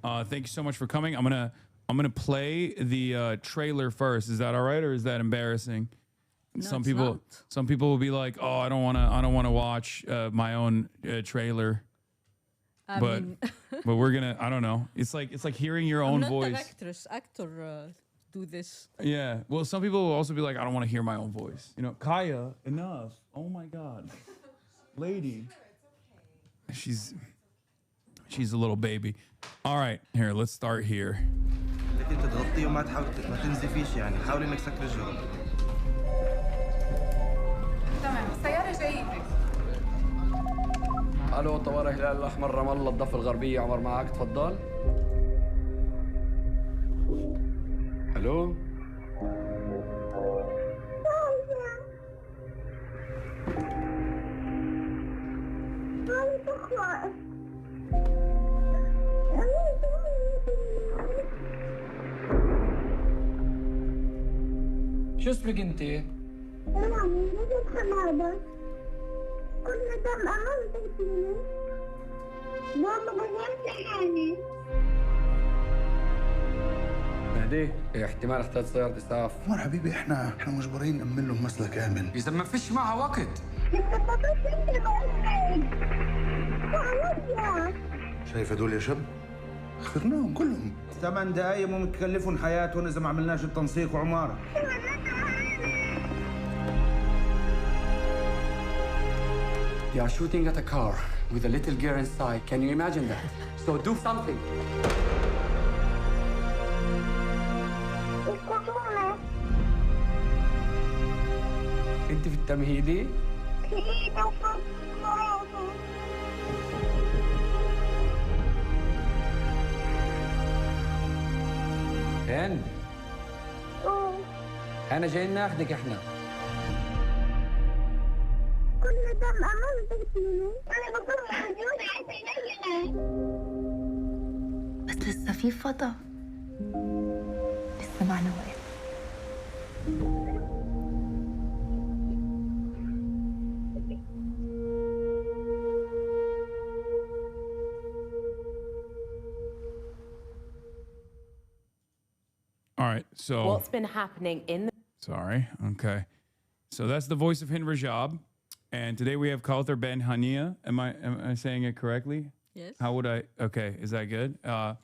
Thank you so much for coming. I'm gonna play the trailer first. Is that all right, or is that embarrassing? No, Some it's people, not. some people will be like, "Oh, I don't wanna watch my own trailer." I But mean, but we're gonna. I don't know. It's like hearing your I'm own not an voice. actor do this. Yeah. Well, some people will also be like, "I don't want to hear my own voice." You know, Kaya, enough. Oh my God, lady. She's a little baby. All right, here. Let's start here. لكن تضغطي وما تحاولي ما تنزفيش يعني حاولي انك تسكري الجو. تمام السيارة جاية. الو طوارئ الهلال الاحمر رام الله الضفه الغربيه عمر معك تفضل. الو شو اسمك انت؟ كل دم أمامك فيني ماما غيرت حالي مهدي احتمال احتاج سيارة اسعاف. عمر حبيبي احنا مجبرين نأمن له مسله كامل. اذا ما فيش معها وقت. انت فقدت انت بعيد وعليا. شايف هدول يا شب؟ خسرناهم كلهم. 8 دقايق ممكن تكلفهم حياتهم اذا ما عملناش التنسيق وعماره. They are shooting at a car with a little girl inside. Can you imagine that? So do something. اسكتونا انت في التمهيدي؟ في توفى مراتي هند أوه. انا جاي ناخدك احنا. كل دم أمامك فيني أنا بكون محزونة عشان بس لسه في فضا، لسه معنا وقت. All right. So What's been happening in the sorry. Okay. So that's the voice of Hind Rajab, and today we have Kaouther Ben Hania. Am I saying it correctly? Yes. How would I? Okay, is that good? All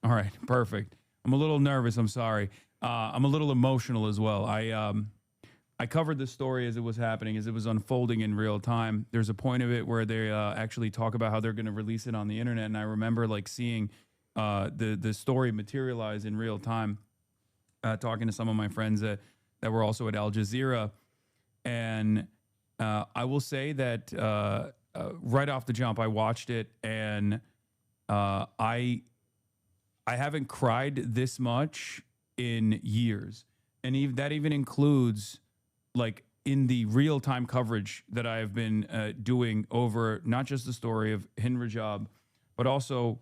right, perfect. I'm a little nervous. I'm sorry. I'm a little emotional as well. I covered the story as it was happening, as it was unfolding in real time. There's a point of it where they actually talk about how they're going to release it on the internet, and I remember like seeing the story materialize in real time. Talking to some of my friends that were also at Al Jazeera, and I will say that right off the jump, I watched it, and I haven't cried this much in years, and that even includes like in the real time coverage that I have been doing over not just the story of Hind Rajab, but also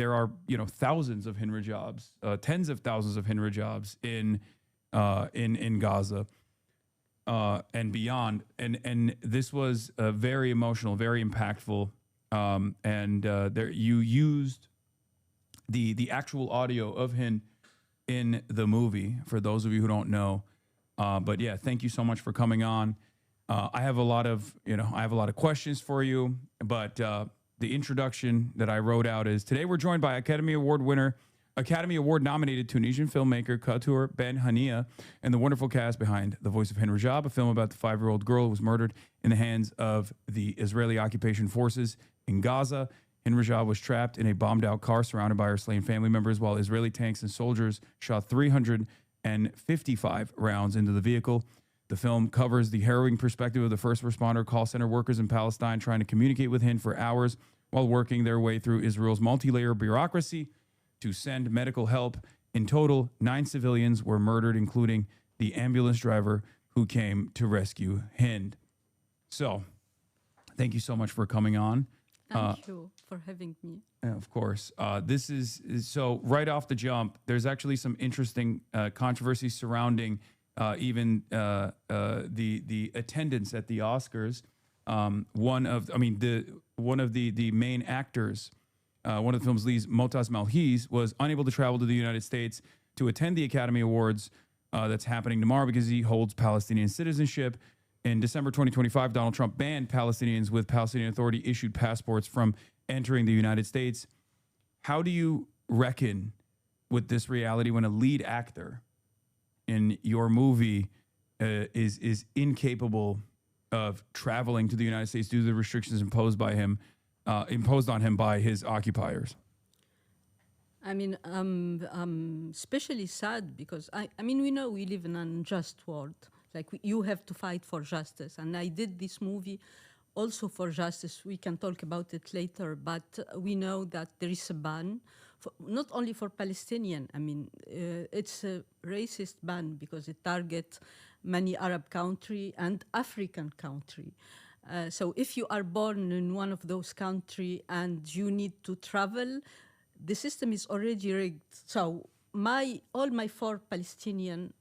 there are thousands of Hind Rajabs, tens of thousands of Hind Rajabs in Gaza and beyond, and this was very emotional, very impactful, and there you used the actual audio of Hind in the movie for those of you who don't know. But yeah, thank you so much for coming on. I have a lot of questions for you, but the introduction that I wrote out is today we're joined by Academy Award nominated Tunisian filmmaker Kaouther Ben Hania and the wonderful cast behind The Voice of Hind Rajab, a film about the 5-year-old girl who was murdered in the hands of the Israeli occupation forces in Gaza. Hind Rajab was trapped in a bombed-out car surrounded by her slain family members while Israeli tanks and soldiers shot 355 rounds into the vehicle. The film covers the harrowing perspective of the first responder call center workers in Palestine trying to communicate with Hind for hours while working their way through Israel's multi-layer bureaucracy to send medical help. In total, 9 civilians were murdered, including the ambulance driver who came to rescue Hind. So, thank you so much for coming on. Thank you for having me. Of course. This is so right off the jump, there's actually some interesting controversy surrounding even the attendance at the Oscars. One of the main actors one of the film's leads, Motaz Malhiz, was unable to travel to the United States to attend the Academy Awards that's happening tomorrow because he holds Palestinian citizenship. In December 2025, Donald Trump banned Palestinians with Palestinian Authority issued passports from entering the United States. How do you reckon with this reality when a lead actor in your movie is incapable of traveling to the United States due to the restrictions imposed on him by his occupiers? I mean, I'm especially sad because I mean, we know we live in an unjust world. Like you have to fight for justice, and I did this movie also for justice. We can talk about it later, but we know that there is a ban, not only for Palestinian. I mean, it's a racist ban because it targets many Arab country and African country. So if you are born in one of those countries and you need to travel, the system is already rigged. So all my 4 Palestinian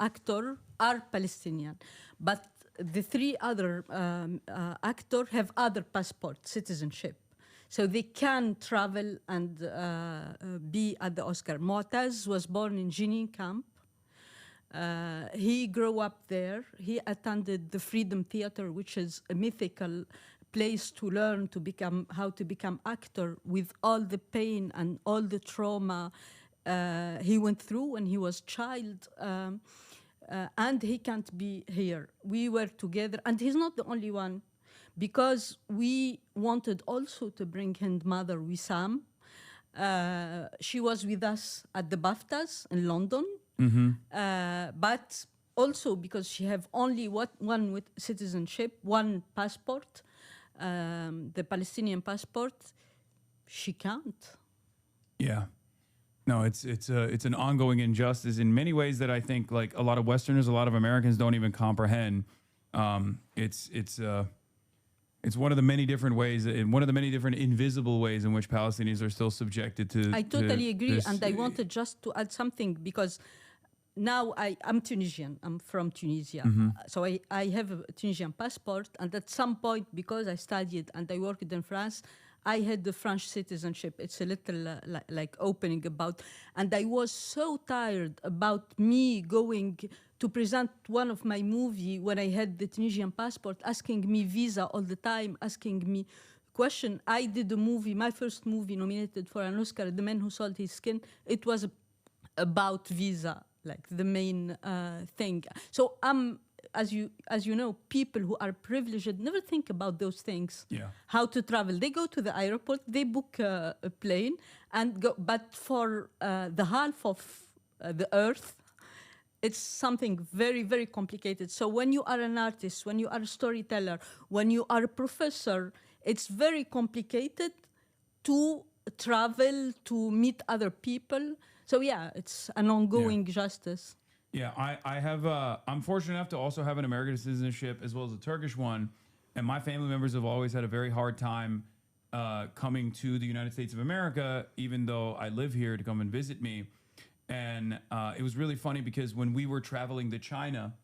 actors are Palestinian, but the 3 other actors have other passport citizenship. So they can travel and be at the Oscar. Mu'taz was born in Jenin camp. He grew up there. He attended the Freedom Theater, which is a mythical place to learn how to become actor with all the pain and all the trauma he went through when he was child. And he can't be here. We were together, and he's not the only one, because we wanted also to bring his mother, Wissam. She was with us at the BAFTAs in London, but also because she have only one with citizenship, one passport, the Palestinian passport, she can't. Yeah. No, it's an ongoing injustice in many ways that I think like a lot of Westerners, a lot of Americans don't even comprehend. It's one of the many different ways, and one of the many different invisible ways in which Palestinians are still subjected to. I totally agree, and I wanted just to add something because now I'm Tunisian. I'm from Tunisia, so I have a Tunisian passport, and at some point, because I studied and I worked in France, I had the French citizenship. It's a little like opening about, and I was so tired about me going to present one of my movie when I had the Tunisian passport, asking me visa all the time, asking me question. I did a movie, my first movie nominated for an Oscar, The Man Who Sold His Skin. It was about visa, like the main thing. So as you know, people who are privileged never think about those things. Yeah. How to travel. They go to the airport, they book a plane and go. But for the half of the earth, it's something very, very complicated. So when you are an artist, when you are a storyteller, when you are a professor, it's very complicated to travel, to meet other people. So yeah, it's an ongoing justice. Yeah, I have. I'm fortunate enough to also have an American citizenship as well as a Turkish one, and my family members have always had a very hard time coming to the United States of America, even though I live here to come and visit me. And it was really funny because when we were traveling to China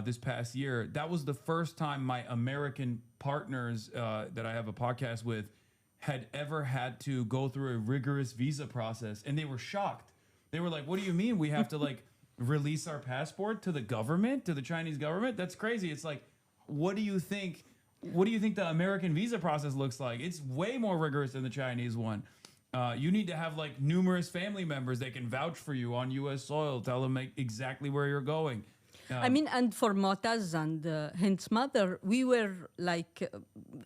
this past year, that was the first time my American partners that I have a podcast with had ever had to go through a rigorous visa process, and they were shocked. They were like, "What do you mean we have to like?" release our passport to the government, to the Chinese government? That's crazy. It's like, what do you think the American visa process looks like? It's way more rigorous than the Chinese one. You need to have like numerous family members that can vouch for you on U.S. soil, tell them like, exactly where you're going. I mean, and for Mu'taz and his mother, we were like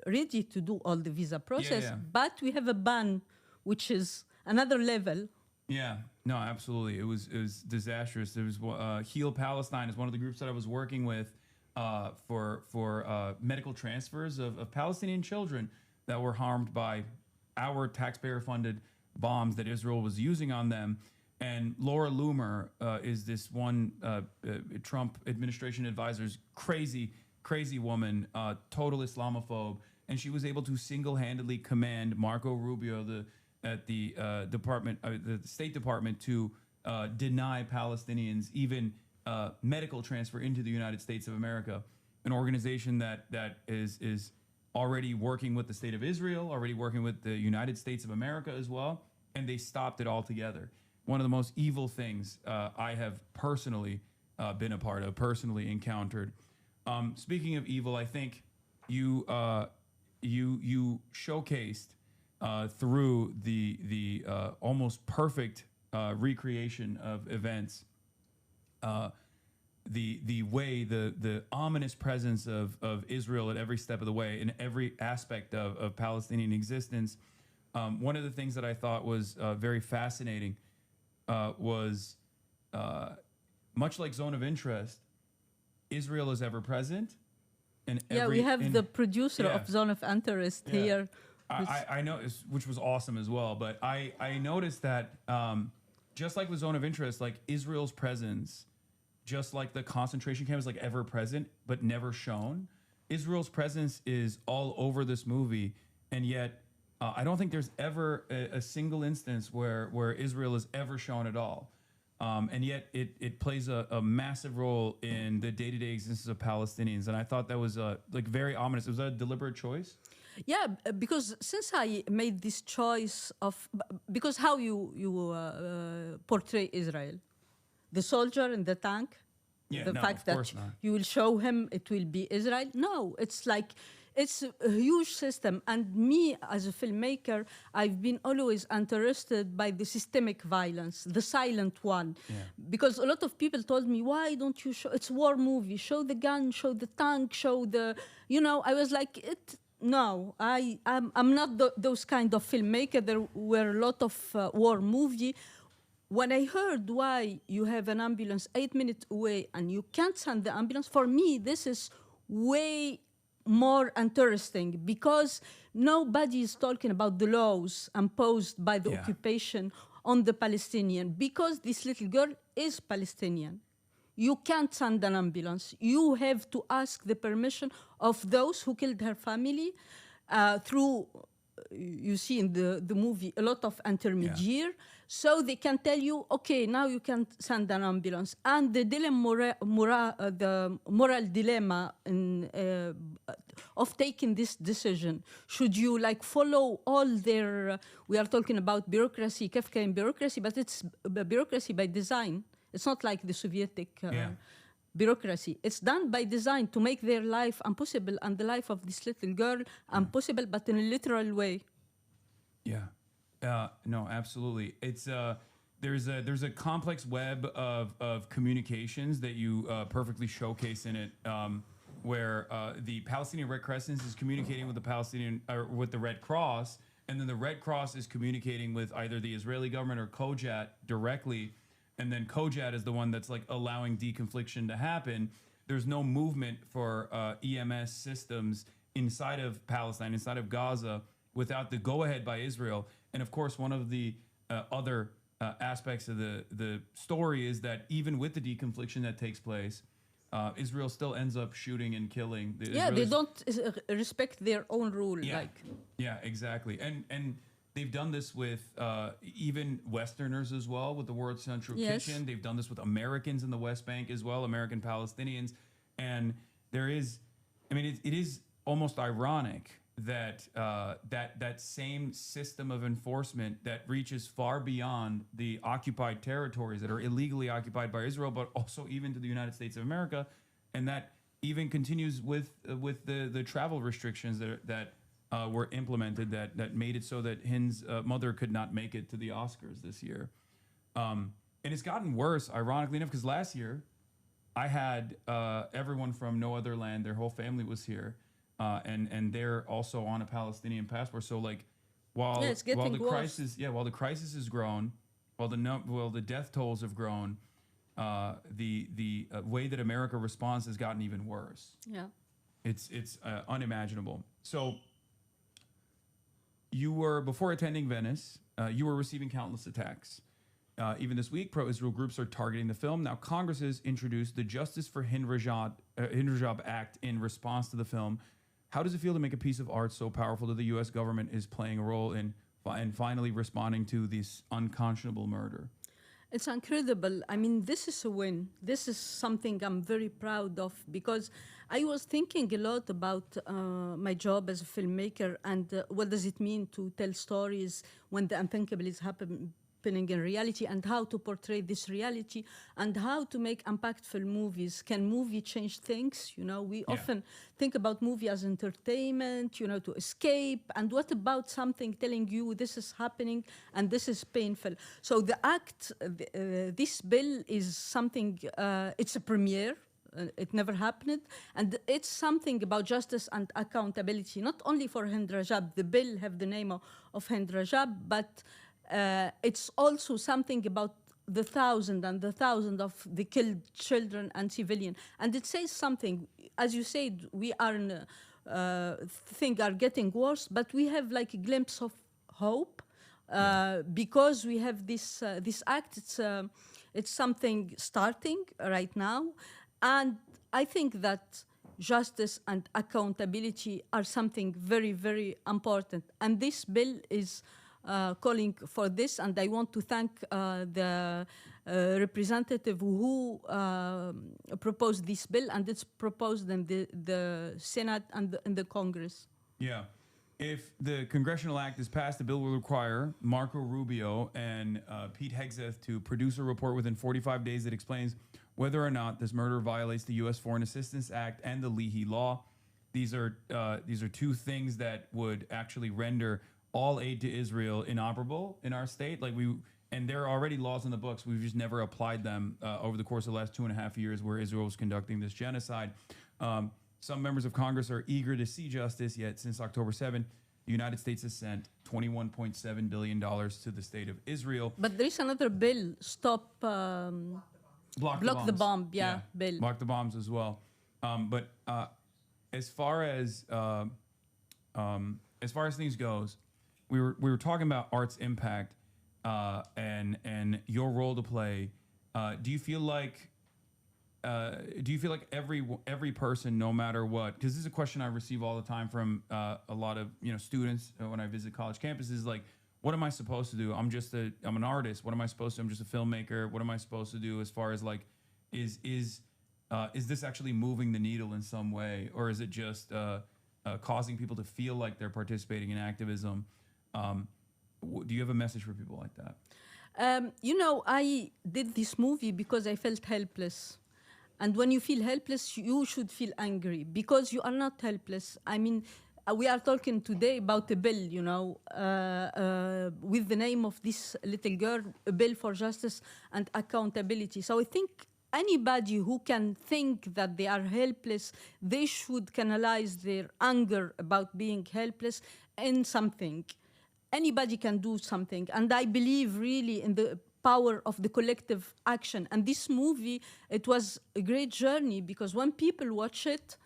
ready to do all the visa process, but we have a ban, which is another level. Yeah, no, absolutely. It was disastrous. There was Heal Palestine is one of the groups that I was working with for medical transfers of Palestinian children that were harmed by our taxpayer-funded bombs that Israel was using on them. And Laura Loomer is this one Trump administration advisor's crazy woman, total Islamophobe, and she was able to single-handedly command Marco Rubio, at the the State Department, to deny Palestinians even medical transfer into the United States of America, an organization that is already working with the state of Israel, already working with the United States of America as well, and they stopped it altogether. One of the most evil things I have personally been a part of, personally encountered. Speaking of evil, I think you showcased through the almost perfect recreation of events, the way the ominous presence of Israel at every step of the way in every aspect of Palestinian existence. One of the things that I thought was very fascinating was much like Zone of Interest, Israel is ever present. And we have the producer of Zone of Interest here. I noticed, which was awesome as well. But I noticed that just like with Zone of Interest, like Israel's presence, just like the concentration camp is like ever present but never shown. Israel's presence is all over this movie, and yet I don't think there's ever a single instance where Israel is ever shown at all. And yet it plays a massive role in the day-to-day existence of Palestinians. And I thought that was like very ominous. Was that a deliberate choice? Yeah, because since I made this choice because how you portray Israel, the soldier in the tank, the fact that you will show him it will be Israel. No, it's like, it's a huge system. And me, as a filmmaker, I've been always interested by the systemic violence, the silent one. Yeah. Because a lot of people told me, why don't you show, it's a war movie, show the gun, show the tank, show the, I was like, no, I'm not those kind of filmmaker. There were a lot of war movie. When I heard why you have an ambulance 8 minutes away and you can't send the ambulance, for me, this is way more interesting, because nobody is talking about the laws imposed by the occupation on the Palestinian, because this little girl is Palestinian. You can't send an ambulance. You have to ask the permission of those who killed her family through, you see in the movie, a lot of intermediary. So they can tell you, okay, now you can send an ambulance. And the the moral dilemma of taking this decision, should you like follow all their, we are talking about bureaucracy, Kafkain bureaucracy, but it's bureaucracy by design. It's not like the Soviet bureaucracy. It's done by design to make their life impossible and the life of this little girl impossible, but in a literal way. Yeah. No, absolutely. It's there's a complex web of communications that you perfectly showcase in it, where the Palestinian Red Crescent is communicating with the Palestinian with the Red Cross, and then the Red Cross is communicating with either the Israeli government or Kojat directly, and then Kojat is the one that's like allowing deconfliction to happen. There's no movement for EMS systems inside of Palestine, inside of Gaza, without the go-ahead by Israel. And of course, one of the other aspects of the story is that even with the deconfliction that takes place, Israel still ends up shooting and killing. They don't respect their own rule. Yeah, exactly. And they've done this with even Westerners as well, with the World Central Kitchen. They've done this with Americans in the West Bank as well, American Palestinians. And there is, I mean, it is almost ironic that that same system of enforcement that reaches far beyond the occupied territories that are illegally occupied by Israel, but also even to the United States of America, and that even continues with the travel restrictions that were implemented that made it so that Hind's mother could not make it to the Oscars this year. And it's gotten worse, ironically enough, because last year I had everyone from No Other Land, their whole family was here. And they're also on a Palestinian passport. So like, while the crisis has grown, while the death tolls have grown, the way that America responds has gotten even worse. Yeah, it's unimaginable. So you were, before attending Venice, you were receiving countless attacks. Even this week, pro-Israel groups are targeting the film. Now, Congress has introduced the Justice for Hind Rajab Act in response to the film. How does it feel to make a piece of art so powerful that the U.S. government is playing a role in finally responding to this unconscionable murder? It's incredible. I mean, this is a win. This is something I'm very proud of because I was thinking a lot about my job as a filmmaker and what does it mean to tell stories when the unthinkable is happening in reality and how to portray this reality and how to make impactful movies. Can movie change things? You know, we often think about movie as entertainment, you know, to escape. And what about something telling you this is happening and this is painful? So the act, this bill is something, it's a premiere. It never happened. And it's something about justice and accountability, not only for Hind Rajab. The bill have the name of Hind Rajab, but it's also something about the thousand of the killed children and civilian. And it says something, as you said, we are in things are getting worse, but we have like a glimpse of hope because we have this act. It's something starting right now. And I think that justice and accountability are something very, very important. And this bill is calling for this, and I want to thank the representative who proposed this bill, and it's proposed in the Senate and in the Congress. Yeah. If the congressional act is passed, the bill will require Marco Rubio and Pete Hegseth to produce a report within 45 days that explains whether or not this murder violates the U.S. Foreign Assistance Act and the Leahy Law. These are two things that would actually render all aid to Israel inoperable in our state. And there are already laws in the books. We've just never applied them over the course of the last 2.5 years where Israel was conducting this genocide. Some members of Congress are eager to see justice, yet since October 7, the United States has sent $21.7 billion to the state of Israel. But there is another bill, stop, block the bomb, bill. Block the bombs as well. But as far as things goes, we were talking about art's impact and your role to play. Do you feel like every person, no matter what, because this is a question I receive all the time from a lot of students when I visit college campuses, like, what am I supposed to do? I'm an artist. What am I supposed to do? I'm just a filmmaker. What am I supposed to do as far as like, is this actually moving the needle in some way, or is it just causing people to feel like they're participating in activism? Do you have a message for people like that? I did this movie because I felt helpless. And when you feel helpless, you should feel angry because you are not helpless. I mean, we are talking today about a bill, with the name of this little girl, a bill for justice and accountability. So I think anybody who can think that they are helpless, they should canalize their anger about being helpless in something. Anybody can do something. And I believe really in the power of the collective action. And this movie, it was a great journey because when people watch it,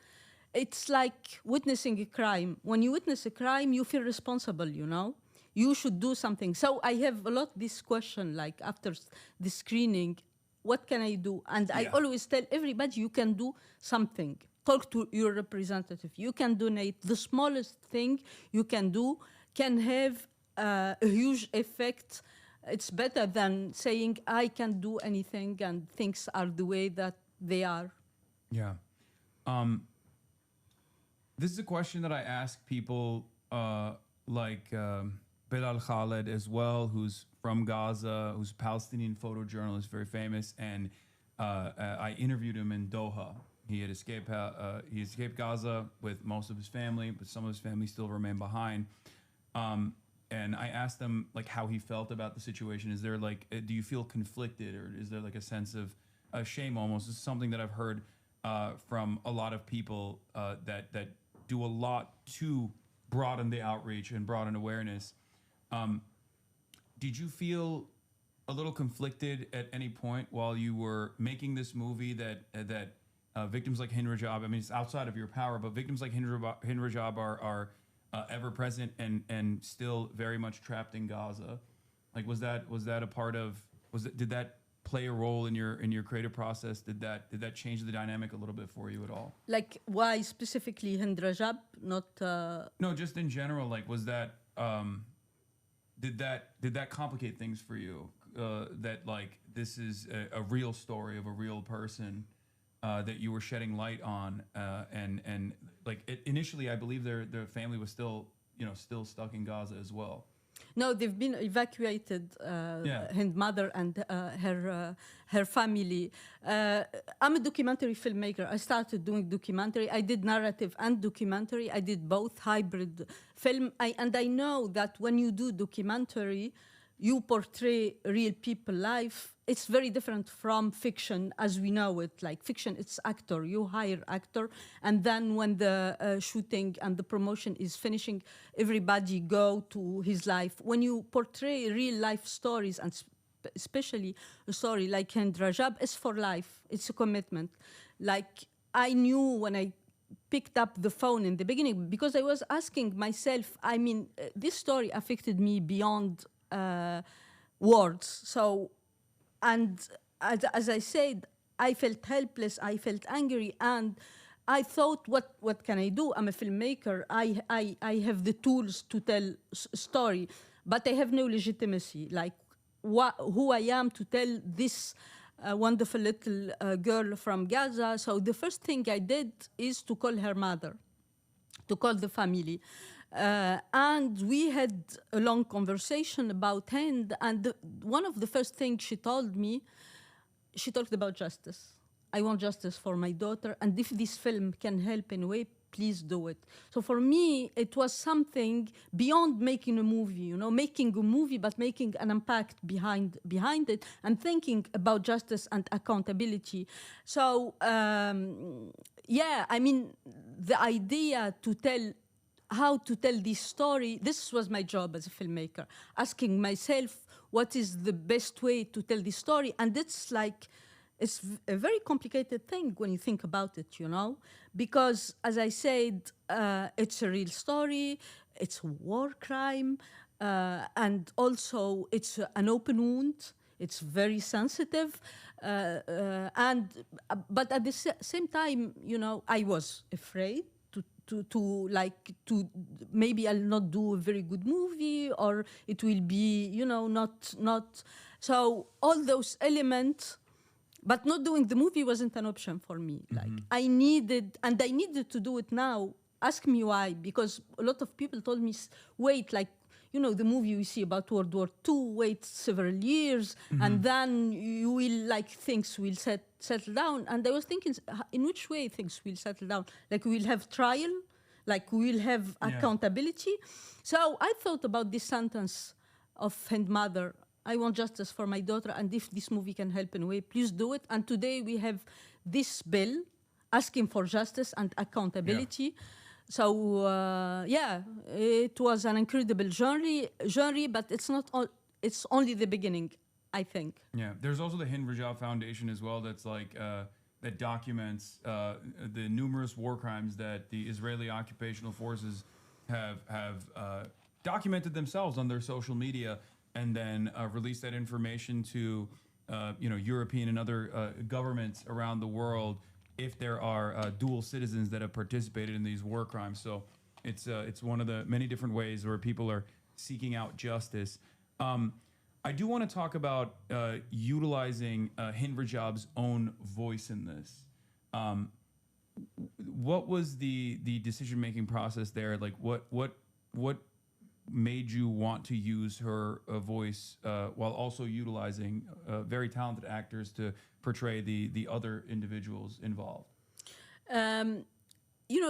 it's like witnessing a crime. When you witness a crime, you feel responsible, You should do something. So I have a lot this question, like after the screening, what can I do? And I always tell everybody, you can do something. Talk to your representative. You can donate. The smallest thing you can do can have a huge effect. It's better than saying, I can't do anything and things are the way that they are. Yeah. This is a question that I ask people like Bilal Khaled as well, who's from Gaza, who's a Palestinian photojournalist, very famous. And I interviewed him in Doha. He had escaped Gaza with most of his family, but some of his family still remain behind. And I asked him like how he felt about the situation. Is there like, do you feel conflicted, or is there like a sense of shame almost? This is something that I've heard from a lot of people that do a lot to broaden the outreach and broaden awareness. Did you feel a little conflicted at any point while you were making this movie that victims like Hind Rajab, I mean, it's outside of your power, but victims like Hind Rajab are ever present and still very much trapped in Gaza? Like, was that a part of? Did that play a role in your creative process? Did that change the dynamic a little bit for you at all? Like, why specifically Hind Rajab, not? No, just in general. Like, was that? did that complicate things for you? That like this is a real story of a real person that you were shedding light on, and like initially, I believe their family was still stuck in Gaza as well. No, they've been evacuated. Hind mother and her family. I'm a documentary filmmaker. I started doing documentary. I did narrative and documentary. I did both hybrid film. And I know that when you do documentary, you portray real people life. It's very different from fiction as we know it. Like fiction, it's actor. You hire actor, and then when the shooting and the promotion is finishing, everybody go to his life. When you portray real life stories, and especially a story like Hind Rajab, it's for life. It's a commitment. Like I knew when I picked up the phone in the beginning, because I was asking myself, I mean, this story affected me beyond words. So, and as I said, I felt helpless, I felt angry, and I thought, what can I do? I'm a filmmaker. I have the tools to tell story, but I have no legitimacy. Like who I am to tell this wonderful little girl from Gaza. So the first thing I did is to call her mother, to call the family. And we had a long conversation about Hind, and one of the first things she told me, she talked about justice. I want justice for my daughter, and if this film can help in a way, please do it. So for me, it was something beyond making a movie, making a movie, but making an impact behind it, and thinking about justice and accountability. So, I mean, the idea to tell how to tell this story, this was my job as a filmmaker, asking myself what is the best way to tell this story. And it's a very complicated thing when you think about it, because as I said, it's a real story, it's a war crime, and also it's an open wound. It's very sensitive, but at the same time, I was afraid to maybe I'll not do a very good movie, or it will be not so all those elements, but not doing the movie wasn't an option for me. Like I needed to do it now. Ask me why, because a lot of people told me wait, like the movie we see about World War II, wait several years, and then you will things will settle down. And I was thinking, in which way things will settle down? Like we will have trial, like we will have accountability. So I thought about this sentence of Hind mother, I want justice for my daughter, and if this movie can help in a way, please do it. And today we have this bill asking for justice and accountability. Yeah. So it was an incredible journey, but it's not all. It's only the beginning, I think. Yeah, there's also the Hind Rajab Foundation as well. That's that documents the numerous war crimes that the Israeli occupational forces have documented themselves on their social media, and then released that information to European and other governments around the world, if there are dual citizens that have participated in these war crimes. So it's one of the many different ways where people are seeking out justice. I do want to talk about utilizing Hind Rajab's own voice in this. What was the decision-making process there? Like what made you want to use her voice while also utilizing very talented actors to portray the other individuals involved?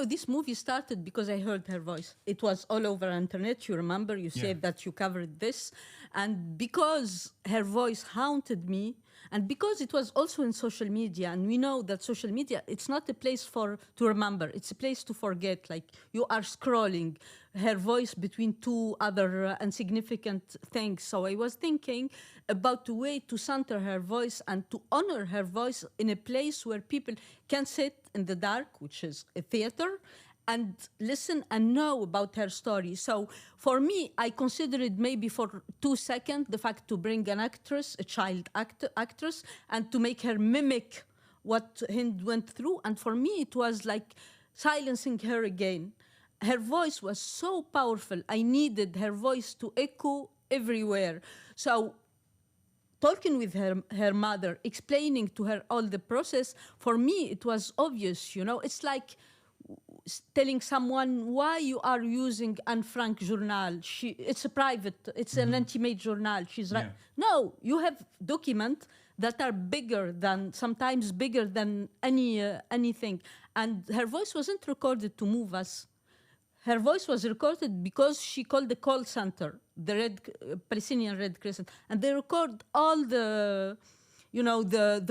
This movie started because I heard her voice. It was all over internet. You remember, you said that you covered this. And because her voice haunted me, and because it was also in social media, and we know that social media, it's not a place to remember. It's a place to forget. Like you are scrolling her voice between two other insignificant things. So I was thinking about a way to center her voice and to honor her voice in a place where people can sit in the dark, which is a theater, and listen and know about her story. So for me, I considered maybe for 2 seconds the fact to bring an actress, a child actress, and to make her mimic what Hind went through. And for me, it was like silencing her again. Her voice was so powerful. I needed her voice to echo everywhere. So talking with her mother, explaining to her all the process, for me, it was obvious, It's like telling someone why you are using Anne Frank journal. It's a private, it's an intimate journal. She's right. Yeah. No, you have documents that are sometimes bigger than anything. And her voice wasn't recorded to move us. Her voice was recorded because she called the call center, the Palestinian Red Crescent, and they record all the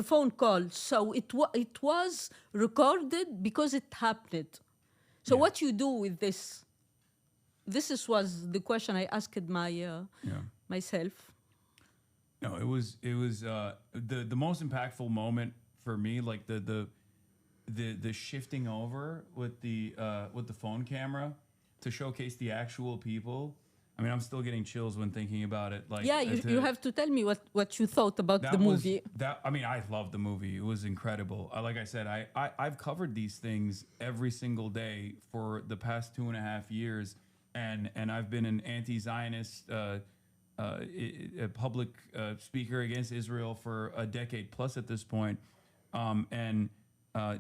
phone calls. So it was recorded because it happened. So what you do with this? Was the question I asked myself. No, it was the most impactful moment for me, like the shifting over with the phone camera to showcase the actual people. I mean, I'm still getting chills when thinking about it. Like, you have to tell me what you thought about the movie. I loved the movie. It was incredible. Like I said, I've covered these things every single day for the past 2.5 years, and I've been an anti-Zionist a public speaker against Israel for a decade plus at this point, and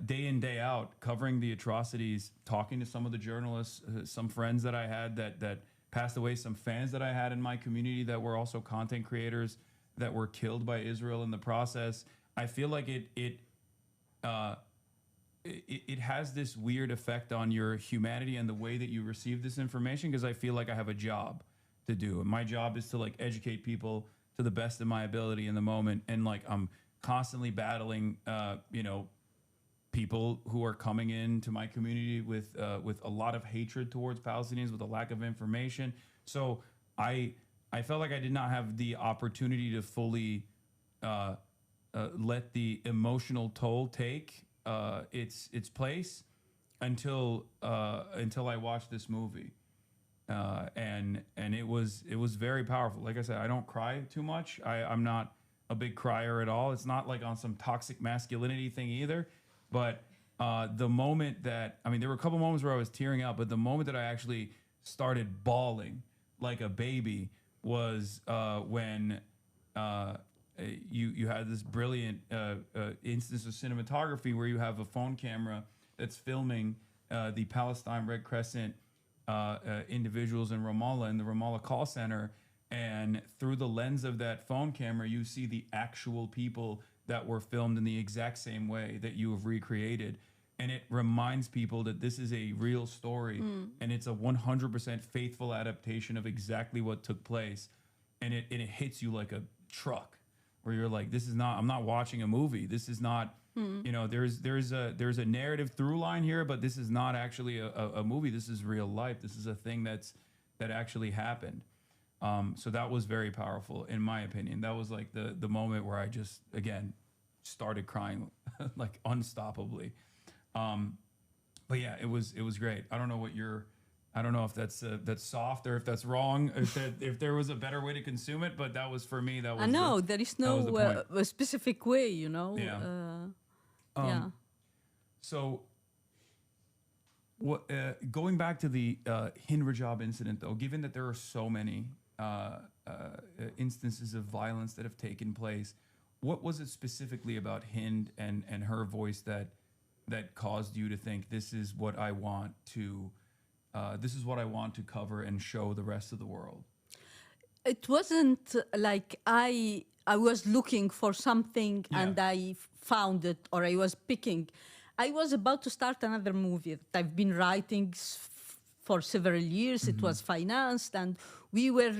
day in, day out, covering the atrocities, talking to some of the journalists, some friends that I had that passed away, some fans that I had in my community that were also content creators that were killed by Israel in the process. I feel like it has this weird effect on your humanity and the way that you receive this information, because I feel like I have a job to do, and my job is to like educate people to the best of my ability in the moment, and like I'm constantly battling people who are coming into my community with a lot of hatred towards Palestinians, with a lack of information. So I felt like I did not have the opportunity to fully let the emotional toll take its place until I watched this movie, and it was very powerful. Like I said, I don't cry too much. I'm not a big crier at all. It's not like on some toxic masculinity thing either. But the moment that, there were a couple moments where I was tearing up, but the moment that I actually started bawling like a baby was when you had this brilliant instance of cinematography where you have a phone camera that's filming the Palestine Red Crescent individuals in Ramallah, in the Ramallah call center. And through the lens of that phone camera, you see the actual people that were filmed in the exact same way that you have recreated. And it reminds people that this is a real story, and it's a 100% faithful adaptation of exactly what took place. And it hits you like a truck, where you're like, I'm not watching a movie. This is not, there's a narrative through line here, but this is not actually a movie. This is real life. This is a thing that actually happened. So that was very powerful, in my opinion. That was like the moment where I just, again, started crying like unstoppably. But yeah, it was great. I don't know if that's soft or if that's wrong, if there was a better way to consume it, but that was, for me, that was there is no a specific way, Yeah. Yeah. So going back to the Hind Rajab incident, though, given that there are so many instances of violence that have taken place, what was it specifically about Hind and her voice that caused you to think this is what I want to cover and show the rest of the world? It wasn't like I was looking for something and I found it, or I was picking. I was about to start another movie that I've been writing for several years. It was financed, and we were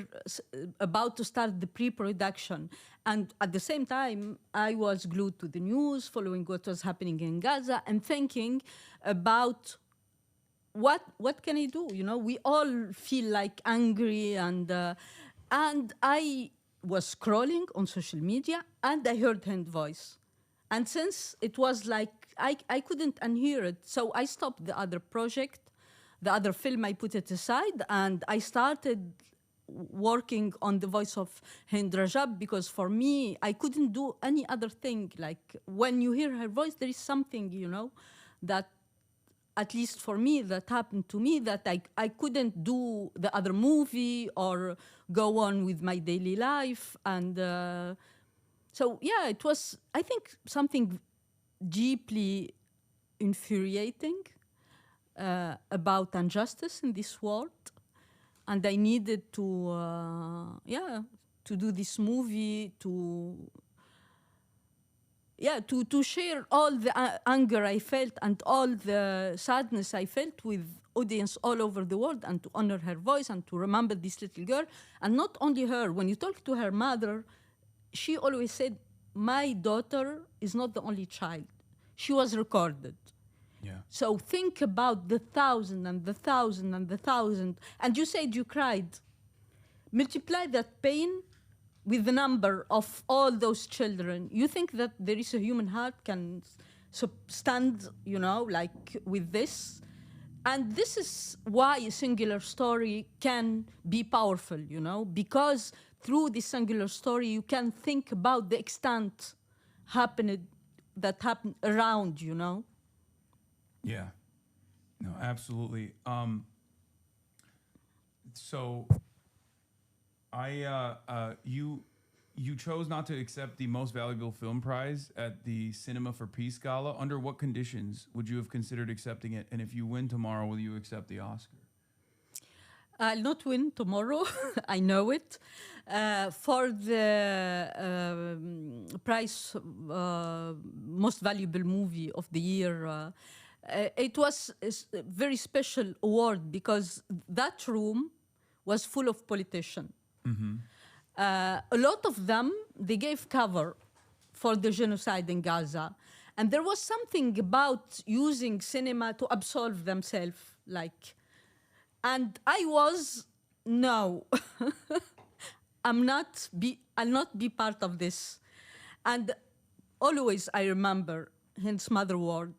about to start the pre-production. And at the same time, I was glued to the news, following what was happening in Gaza, and thinking about what can I do? We all feel like angry, and I was scrolling on social media, and I heard Hind's voice. And since it was like I couldn't unhear it, so I stopped the other project, the other film. I put it aside, and I started working on the Voice of Hind Rajab, because for me, I couldn't do any other thing. Like, when you hear her voice, there is something, that at least for me, that happened to me, that I couldn't do the other movie or go on with my daily life. And so, yeah, it was, I think, something deeply infuriating about injustice in this world. And I needed to, to do this movie, to share all the anger I felt and all the sadness I felt with audience all over the world, and to honor her voice and to remember this little girl. And not only her, when you talk to her mother, she always said, my daughter is not the only child. She was recorded. Yeah. So think about the thousand and the thousand and the thousand. And you said you cried. Multiply that pain with the number of all those children. You think that there is a human heart can stand, like with this? And this is why a singular story can be powerful, because through this singular story, you can think about the extent that happened around, Yeah. No, absolutely. So you chose not to accept the Most Valuable Film Prize at the Cinema for Peace Gala. Under what conditions would you have considered accepting it? And if you win tomorrow, will you accept the Oscar? I'll not win tomorrow. I know it. For the prize, Most Valuable Movie of the Year, it was a very special award because that room was full of politicians. Mm-hmm. A lot of them, they gave cover for the genocide in Gaza. And there was something about using cinema to absolve themselves, and I was, no, I'll not be part of this. And always I remember Hind's mother word,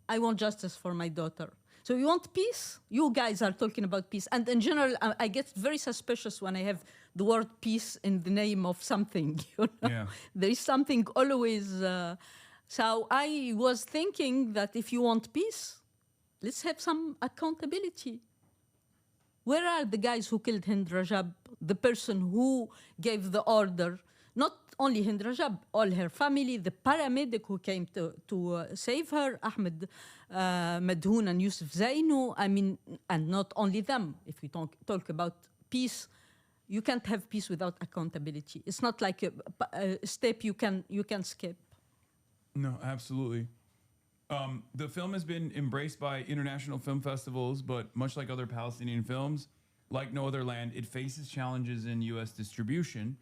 I want justice for my daughter. So you want peace? You guys are talking about peace. And in general, I get very suspicious when I have the word peace in the name of something. Yeah. There is something always. So I was thinking that if you want peace, let's have some accountability. Where are the guys who killed Hind Rajab, the person who gave the order? Not only Hind Rajab, all her family, the paramedic who came to save her, Ahmed Madhoun and Yusuf Zainu. I mean, and not only them. If we talk about peace, you can't have peace without accountability. It's not like a step you can skip. No, absolutely. The film has been embraced by international film festivals, but much like other Palestinian films, like No Other Land, it faces challenges in U.S. distribution.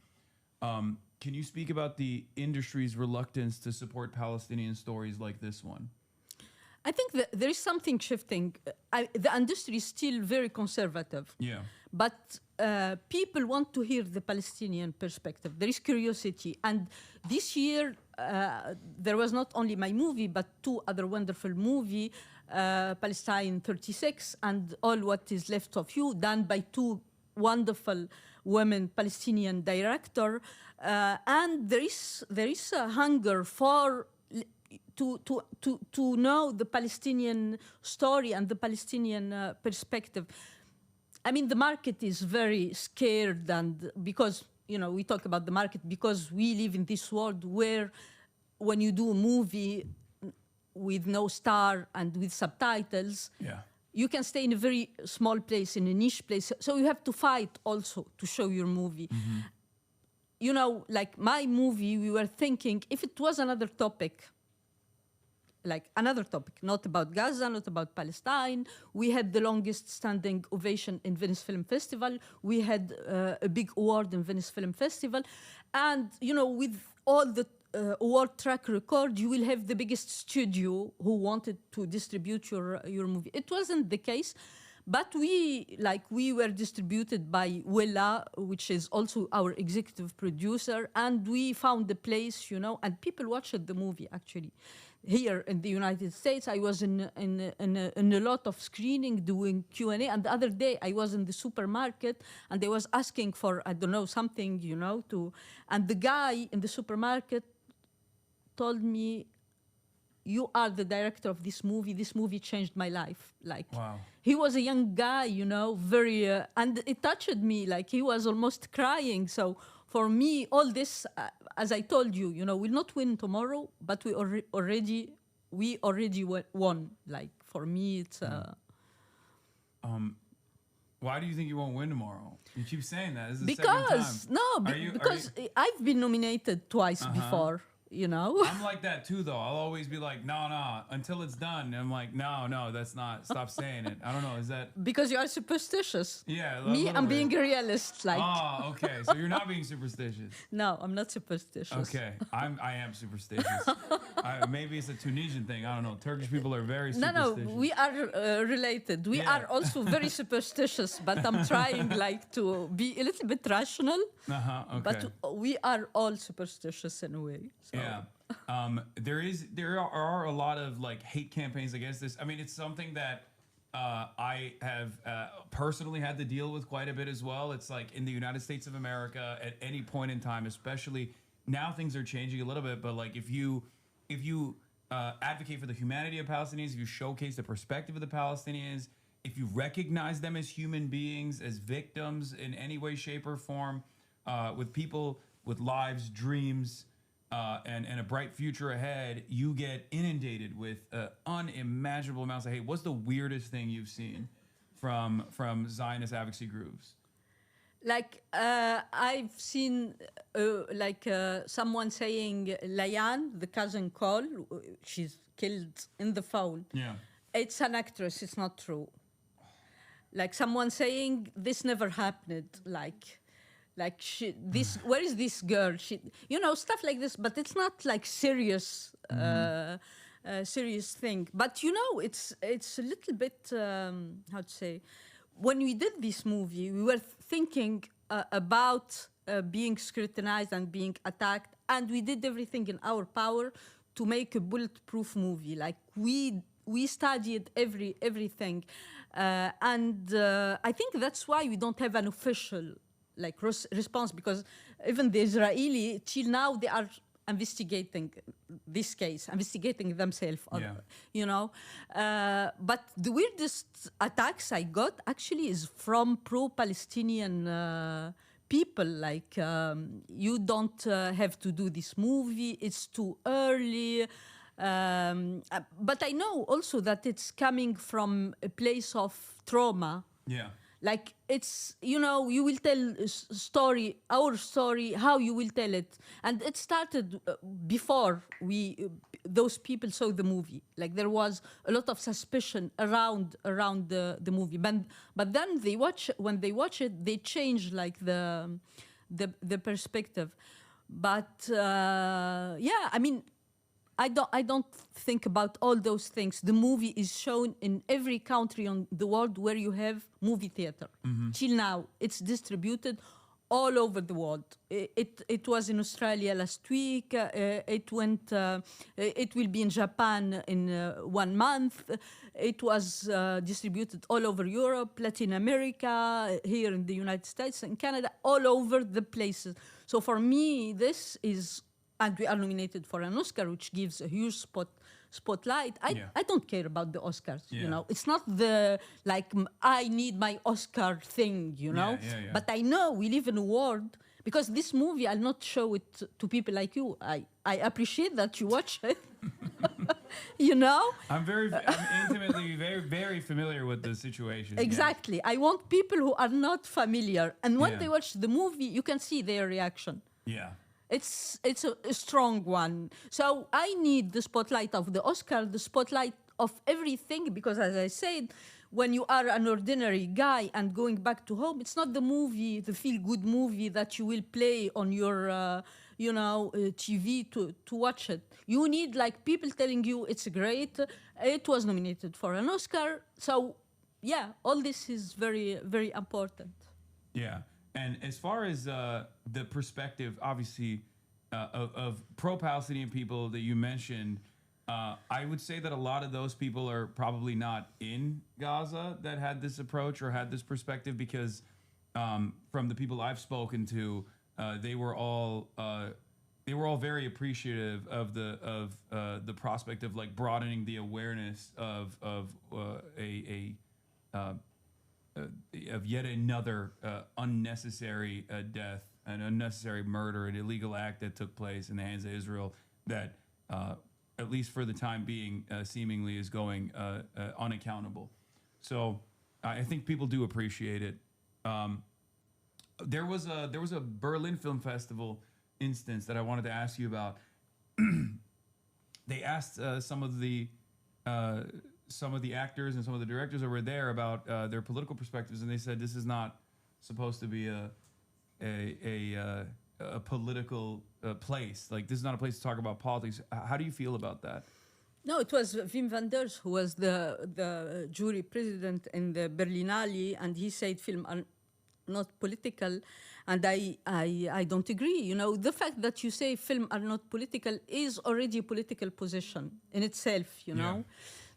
Can you speak about the industry's reluctance to support Palestinian stories like this one? I think that there is something shifting. The industry is still very conservative. Yeah. But people want to hear the Palestinian perspective. There is curiosity. And this year, there was not only my movie, but two other wonderful movies, Palestine 36 and All What Is Left of You, done by two wonderful women Palestinian director. And there is a hunger for to know the Palestinian story and the Palestinian perspective. I mean, the market is very scared, and because, we talk about the market because we live in this world where when you do a movie with no star and with subtitles, Yeah. you can stay in a very small place, in a niche place. So you have to fight also to show your movie. Mm-hmm. Like my movie, we were thinking if it was another topic, not about Gaza, not about Palestine. We had the longest standing ovation in Venice Film Festival. We had a big award in Venice Film Festival. And, with all the award track record, you will have the biggest studio who wanted to distribute your movie. It wasn't the case. But we were distributed by Willa, which is also our executive producer, and we found the place, and people watched the movie actually. Here in the United States, I was in a lot of screening, doing Q&A, and the other day I was in the supermarket and I was asking for, I don't know, something, and the guy in the supermarket told me, you are the director of this movie. This movie changed my life. Like, Wow. he was a young guy, you know, very, and it touched me. Like, he was almost crying. So for me, all this, as I told you, you know, we'll not win tomorrow, but we already won. Like, for me, it's. Why do you think you won't win tomorrow? You keep saying that. This is the Because second time. because I've been nominated twice before. You know, I'm like that too, though. I'll always be like, no, until it's done. And I'm like, no, that's not. Stop saying it. I don't know. Is that because you are superstitious. Yeah. Me, I'm being a realist. Like, Oh, okay. So you're not being superstitious. no, I'm not superstitious. Okay, I am superstitious. Maybe it's a Tunisian thing. I don't know. Turkish people are very No, superstitious. we are related. We Yeah. are also very superstitious, but I'm trying like to be a little bit rational. Okay. But we are all superstitious in a way. So. Yeah. There are a lot of like hate campaigns against this. I mean, it's something that I have personally had to deal with quite a bit as well. It's like in the United States of America at any point in time, especially now things are changing a little bit, but like if you advocate for the humanity of Palestinians, if you showcase the perspective of the Palestinians, if you recognize them as human beings, as victims in any way, shape, or form, with people with lives, dreams, and a bright future ahead, you get inundated with unimaginable amounts of hate. What's the weirdest thing you've seen from Zionist advocacy groups? Like I've seen someone saying Layan, the cousin Cole, she's killed in the phone. Yeah. It's an actress. It's not true. Like someone saying this never happened. Like where is this girl? Stuff like this. But it's not like serious, serious thing. But it's a little bit how to say. When we did this movie, we were thinking about being scrutinized and being attacked, and we did everything in our power to make a bulletproof movie. Like we studied everything, and I think that's why we don't have an official response, because even the Israeli till now they are investigating this case, investigating themselves. But the weirdest attacks I got actually is from pro-Palestinian people. Like you don't have to do this movie; it's too early. But I know also that it's coming from a place of trauma. Yeah. Like it's, you will tell our story, how you will tell it. And it started before those people saw the movie. Like there was a lot of suspicion around the movie. But then when they watch it, they change like the perspective. But I mean, I don't think about all those things. The movie is shown in every country on the world where you have movie theater. Mm-hmm. Till now, it's distributed all over the world. It was in Australia last week. It will be in Japan in 1 month. It was distributed all over Europe, Latin America, here in the United States and Canada, all over the places. So for me, this is. And we are nominated for an Oscar, which gives a huge spotlight. I don't care about the Oscars, It's not I need my Oscar thing, Yeah. But I know we live in a world, because this movie, I'll not show it to people like you. I appreciate that you watch it, I'm intimately very, very familiar with the situation. Exactly. Yeah. I want people who are not familiar. And when they watch the movie, you can see their reaction. Yeah. It's a strong one. So I need the spotlight of the Oscar, the spotlight of everything, because as I said, when you are an ordinary guy and going back to home, it's not the movie, the feel-good movie that you will play on your, TV to watch it. You need people telling you it's great, it was nominated for an Oscar. So, all this is very, very important. Yeah. And as far as the perspective, obviously, of pro-Palestinian people that you mentioned, I would say that a lot of those people are probably not in Gaza that had this approach or had this perspective, because from the people I've spoken to, they were all they were all very appreciative of the prospect of like broadening the awareness of yet another unnecessary death, an unnecessary murder, an illegal act that took place in the hands of Israel that, at least for the time being, seemingly is going unaccountable. So I think people do appreciate it. There was a Berlin Film Festival instance that I wanted to ask you about. They asked some of the actors and some of the directors that were there about their political perspectives, and they said this is not supposed to be a political place. Like, this is not a place to talk about politics. How do you feel about that? No, it was Wim Wenders who was the jury president in the Berlinale, and he said film are not political, and I don't agree. You know, the fact that you say film are not political is already a political position in itself, you know.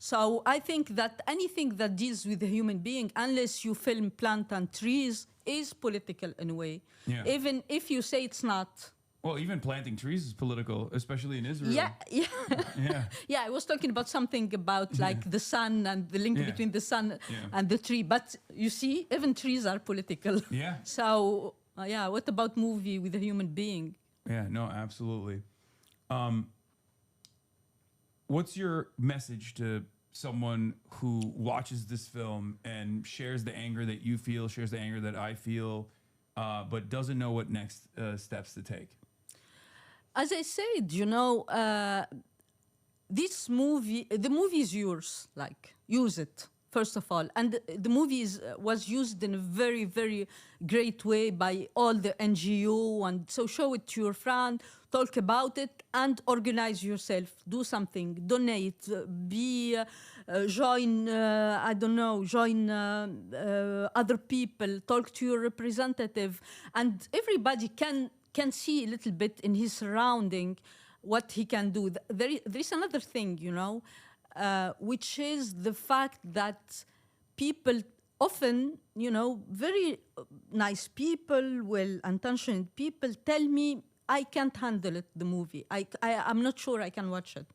So I think that anything that deals with a human being, unless you film plant and trees, is political in a way. Yeah. Even if you say it's not. Well, even planting trees is political, especially in Israel. Yeah. Yeah. Yeah, I was talking about something about like the sun and the link between the sun and the tree. But you see, even trees are political. Yeah. So, what about movie with a human being? Yeah, no, absolutely. What's your message to someone who watches this film and shares the anger that you feel, shares the anger that I feel, but doesn't know what next steps to take? As I said, you know, this movie, the movie is yours. Like, use it, first of all. And the movie was used in a very, very great way by all the NGO. And so show it to your friend, talk about it, and organize yourself. Do something, donate, join, join other people, talk to your representative. And everybody can see a little bit in his surrounding what he can do. There is another thing, you know, which is the fact that people often, you know, very nice people, well-intentioned people tell me, I can't handle it, the movie. I'm not sure I can watch it.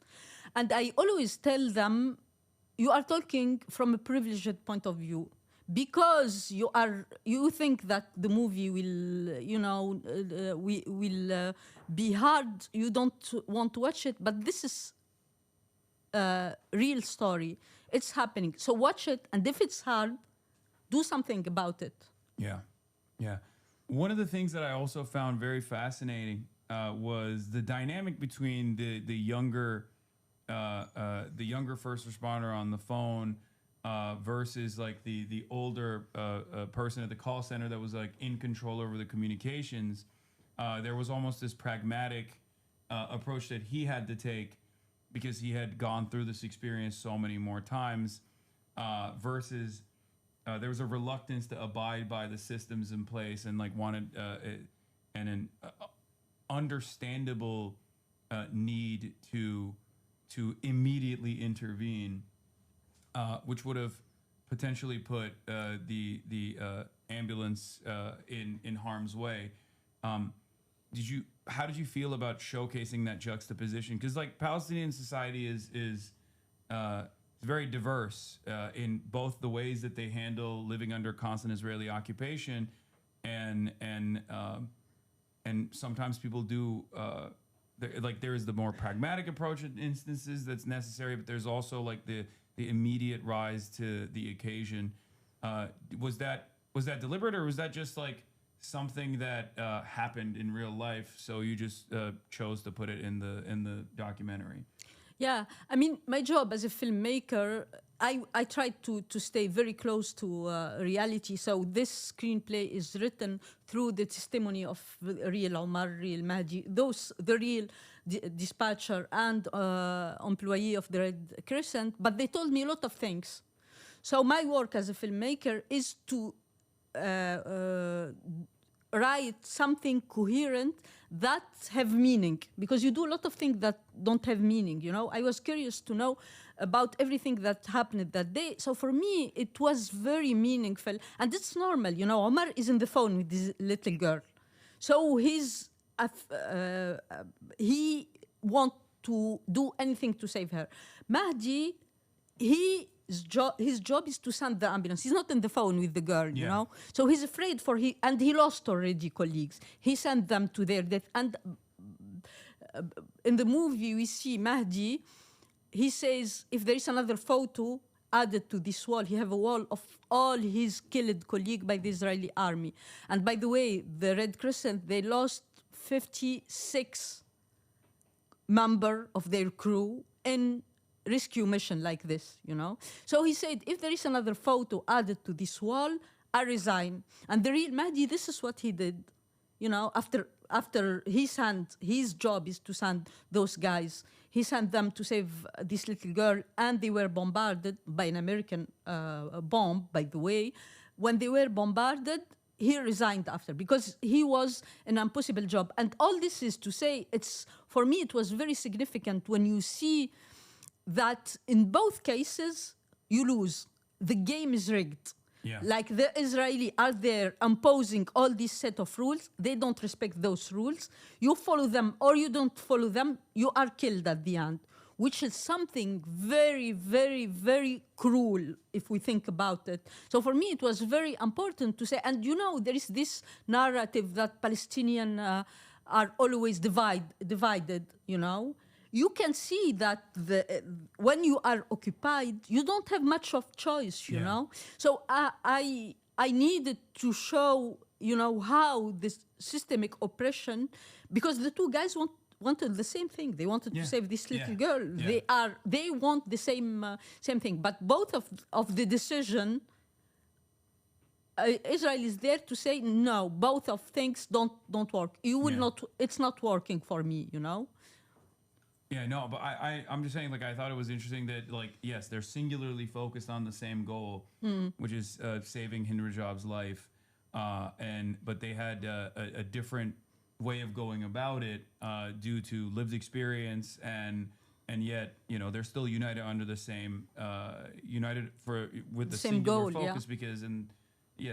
And I always tell them, you are talking from a privileged point of view. Because you think that the movie will, you know, will be hard. You don't want to watch it, but this is a real story. It's happening. So watch it, and if it's hard, do something about it. Yeah, yeah. One of the things that I also found very fascinating was the dynamic between the younger first responder on the phone. Versus like the older person at the call center that was like in control over the communications. There was almost this pragmatic approach that he had to take because he had gone through this experience so many more times. Versus there was a reluctance to abide by the systems in place and like wanted an understandable need to immediately intervene. Which would have potentially put the ambulance in harm's way. How did you feel about showcasing that juxtaposition? Because like Palestinian society is very diverse in both the ways that they handle living under constant Israeli occupation, and sometimes people do. There is the more pragmatic approach in instances that's necessary, but there's also like the immediate rise to the occasion. Was that deliberate, or was that just like something that happened in real life? So you just chose to put it in the documentary? Yeah, I mean, my job as a filmmaker, I tried to stay very close to reality. So this screenplay is written through the testimony of real Omar, real Mahdi, the real dispatcher and employee of the Red Crescent. But they told me a lot of things. So my work as a filmmaker is to write something coherent that have meaning, because you do a lot of things that don't have meaning, you know. I was curious to know about everything that happened that day. So for me, it was very meaningful. And it's normal, you know. Omar is on the phone with this little girl. So he's he want to do anything to save her. Mahdi, his job is to send the ambulance. He's not on the phone with the girl, you know. So he's afraid and he lost already colleagues. He sent them to their death. And in the movie we see Mahdi. He says if there is another photo added to this wall, he have a wall of all his killed colleagues by the Israeli army. And by the way, the Red Crescent, they lost 56 member of their crew in rescue mission like this, you know. So he said, if there is another photo added to this wall, I resign. And the real Mahdi, this is what he did, you know, after his job is to send those guys. He sent them to save this little girl, and they were bombarded by an American bomb, by the way. When they were bombarded, he resigned after because he was an impossible job. And all this is to say, for me, it was very significant when you see that in both cases, you lose. The game is rigged. Yeah. Like the Israeli are there imposing all this set of rules. They don't respect those rules. You follow them or you don't follow them, you are killed at the end, which is something very, very, very cruel if we think about it. So for me, it was very important to say, and you know, there is this narrative that Palestinians are always divided, you know. You can see that when you are occupied, you don't have much of choice, you know. So I needed to show, you know, how this systemic oppression, because the two guys wanted the same thing. They wanted to save this little girl. They want the same thing. But both of the decision, Israel is there to say no. Both of things don't work. You will not. It's not working for me, you know. Yeah, no, but I'm just saying, like, I thought it was interesting that, like, yes, they're singularly focused on the same goal, which is saving Hind Rajab's life, but they had a different way of going about it due to lived experience, and yet, you know, they're still united under the same with the same singular goal, focus, because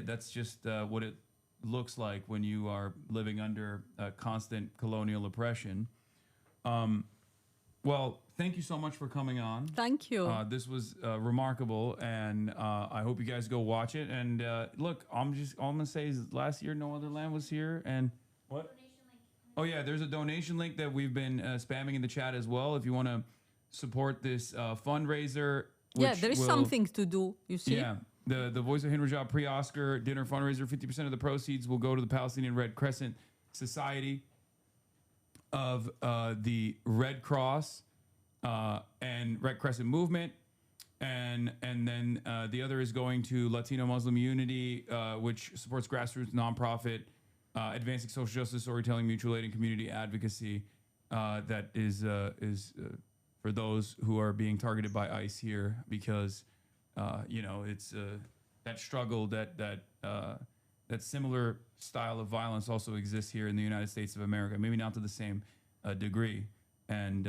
that's just what it looks like when you are living under constant colonial oppression. Well, thank you so much for coming on. Thank you. This was remarkable, and I hope you guys go watch it. And look, all I'm gonna say is last year No Other Land was here, and what? Oh yeah, there's a donation link that we've been spamming in the chat as well. If you want to support this fundraiser, there is something to do. You see? Yeah, the Voice of Hind Rajab pre-Oscar dinner fundraiser. 50% of the proceeds will go to the Palestinian Red Crescent Society of the Red Cross and Red Crescent Movement, and then the other is going to Latino Muslim Unity, which supports grassroots nonprofit advancing social justice, storytelling, mutual aid, and community advocacy. That is for those who are being targeted by ICE here, because you know, it's that struggle that similar style of violence also exists here in the United States of America, maybe not to the same degree. And,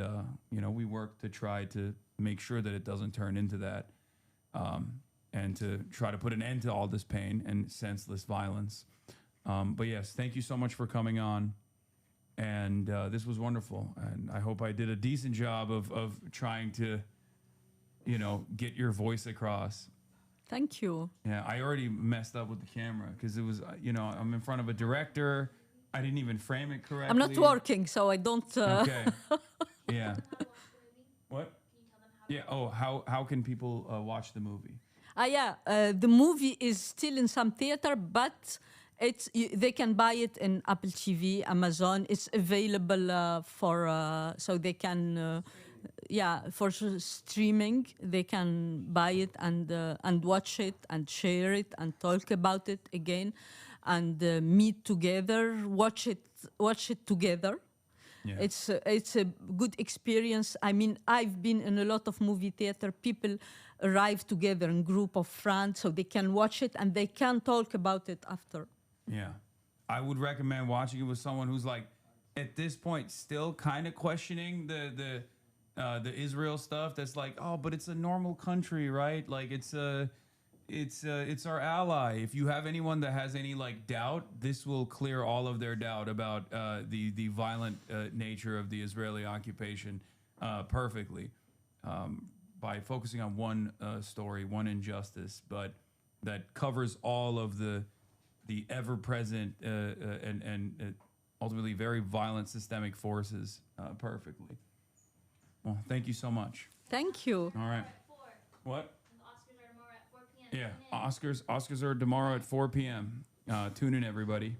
you know, we work to try to make sure that it doesn't turn into that, and to try to put an end to all this pain and senseless violence. But yes, thank you so much for coming on. And this was wonderful. And I hope I did a decent job of trying to, you know, get your voice across. Thank you. Yeah, I already messed up with the camera because it was, you know, I'm in front of a director. I didn't even frame it correctly. I'm not working, so I don't. Okay. Yeah. What? Yeah. Oh, how can people watch the movie? The movie is still in some theater, but they can buy it in Apple TV, Amazon. It's available so they can. For streaming, they can buy it and watch it and share it and talk about it again, and meet together, watch it together. Yeah. It's a good experience. I mean, I've been in a lot of movie theater. People arrive together in group of friends, so they can watch it and they can talk about it after. Yeah, I would recommend watching it with someone who's like, at this point, still kind of questioning the Israel stuff. That's like, oh, but it's a normal country, right? Like it's it's our ally. If you have anyone that has any like doubt, this will clear all of their doubt about the violent nature of the Israeli occupation perfectly by focusing on one story, one injustice, but that covers all of the ever present and ultimately very violent systemic forces perfectly. Well, thank you so much. Thank you. All right. What? Oscars are tomorrow at 4 p.m. Yeah, Oscars are tomorrow at 4 p.m. Tune in, everybody.